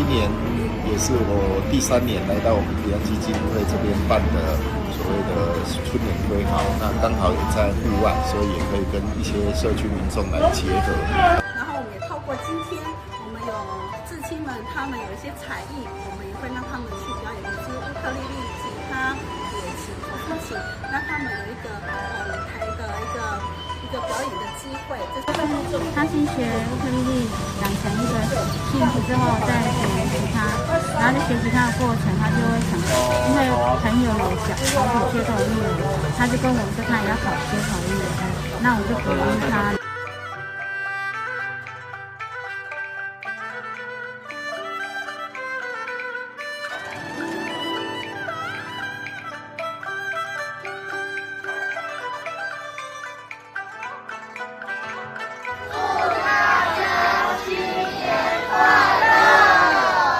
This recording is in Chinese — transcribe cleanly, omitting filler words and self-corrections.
今年也是我第3年来到我们平安基金会这边办的所谓的春联挥毫，那刚好也在户外，所以也可以跟一些社区民众来结合。然后我们也透过今天，我们有至亲们，他们有一些才艺，我们也会让他们去表演一支乌克丽丽、吉他、铁琴、口风琴，让他们有一个舞台的一个表演的机会。他先学乌克丽丽，养成一个兴趣之后，再学吉他。然后在学吉他的过程，他就会想，因为朋友有好几街头艺人，他就跟我说他也要考街头艺人，那我就鼓励他。